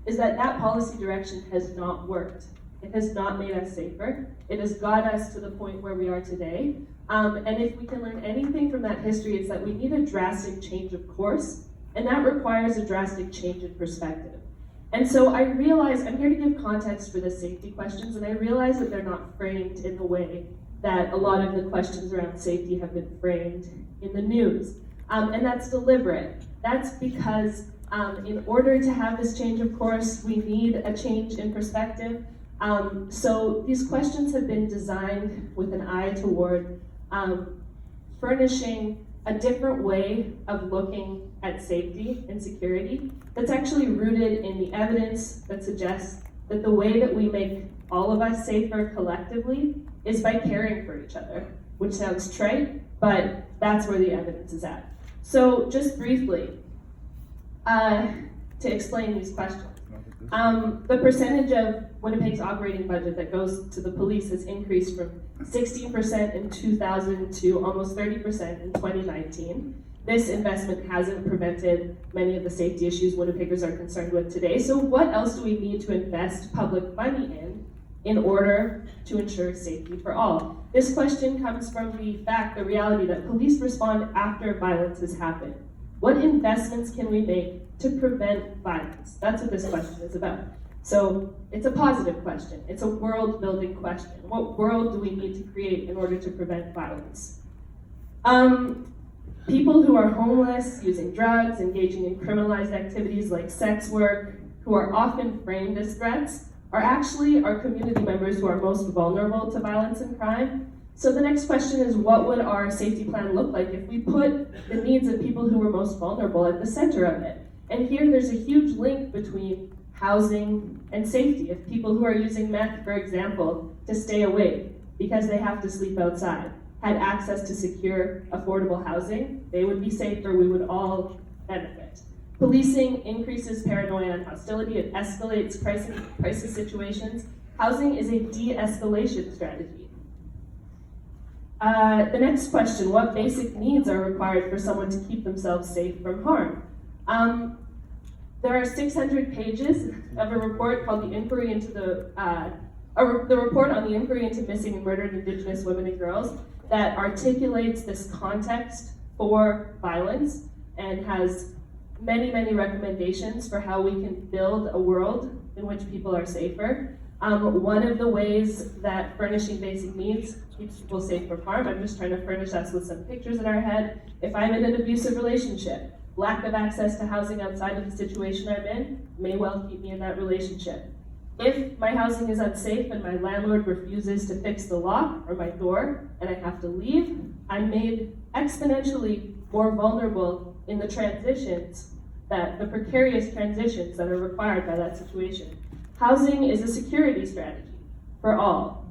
is that that policy direction has not worked. It has not made us safer. It has got us to the point where we are today. And if we can learn anything from that history, it's that we need a drastic change of course, and that requires a drastic change in perspective. And so I realize, I'm here to give context for the safety questions, and I realize that they're not framed in the way that a lot of the questions around safety have been framed in the news. And that's deliberate. That's because in order to have this change of course, we need a change in perspective. So these questions have been designed with an eye toward furnishing a different way of looking at safety and security that's actually rooted in the evidence that suggests that the way that we make all of us safer collectively is by caring for each other, which sounds trite, but that's where the evidence is at. So just briefly, to explain these questions. The percentage of Winnipeg's operating budget that goes to the police has increased from 16% in 2000 to almost 30% in 2019. This investment hasn't prevented many of the safety issues Winnipeggers are concerned with today. So what else do we need to invest public money in order to ensure safety for all? This question comes from the reality that police respond after violence has happened. What investments can we make to prevent violence? That's what this question is about. So it's a positive question. It's a world-building question. What world do we need to create in order to prevent violence? People who are homeless, using drugs, engaging in criminalized activities like sex work, who are often framed as threats, are actually our community members who are most vulnerable to violence and crime. So the next question is, what would our safety plan look like if we put the needs of people who are most vulnerable at the center of it? And here there's a huge link between housing and safety. If people who are using meth, for example, to stay awake because they have to sleep outside, had access to secure, affordable housing, they would be safer, we would all benefit. Policing increases paranoia and hostility, it escalates crisis situations. Housing is a de-escalation strategy. The next question, what basic needs are required for someone to keep themselves safe from harm? There are 600 pages of a report called the Inquiry into the report on the Inquiry into Missing and Murdered Indigenous Women and Girls that articulates this context for violence and has many, many recommendations for how we can build a world in which people are safer. One of the ways that furnishing basic needs keeps people safe from harm, I'm just trying to furnish us with some pictures in our head. If I'm in an abusive relationship, lack of access to housing outside of the situation I'm in may well keep me in that relationship. If my housing is unsafe and my landlord refuses to fix the lock or my door and I have to leave, I'm made exponentially more vulnerable in the the precarious transitions that are required by that situation. Housing is a security strategy for all.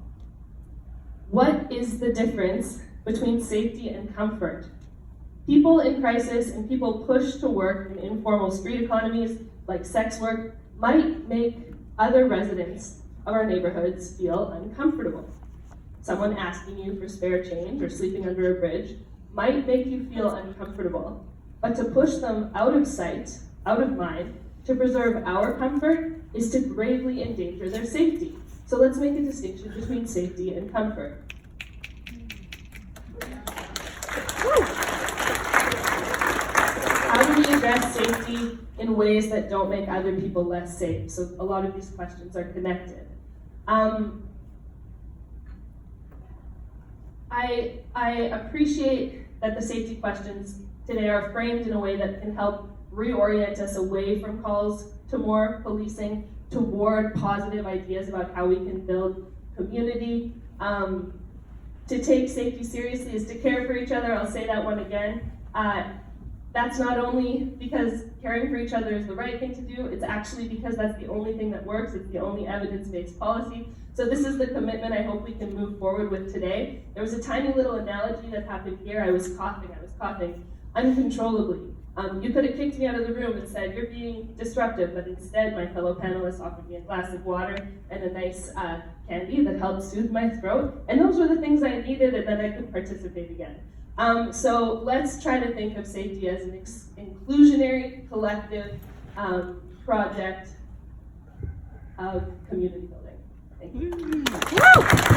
What is the difference between safety and comfort? People in crisis and people pushed to work in informal street economies like sex work might make other residents of our neighborhoods feel uncomfortable. Someone asking you for spare change or sleeping under a bridge might make you feel uncomfortable. But to push them out of sight, out of mind, to preserve our comfort is to gravely endanger their safety. So let's make a distinction between safety and comfort. How do we address safety in ways that don't make other people less safe? So a lot of these questions are connected. I appreciate that the safety questions today are framed in a way that can help reorient us away from calls to more policing toward positive ideas about how we can build community. To take safety seriously is to care for each other. I'll say that one again. That's not only because caring for each other is the right thing to do, it's actually because that's the only thing that works, it's the only evidence-based policy. So this is the commitment I hope we can move forward with today. There was a tiny little analogy that happened here. I was coughing uncontrollably. You could have kicked me out of the room and said, you're being disruptive, but instead my fellow panelists offered me a glass of water and a nice candy that helped soothe my throat. And those were the things I needed, and then I could participate again. So let's try to think of safety as an inclusionary, collective project of community building. Thank you.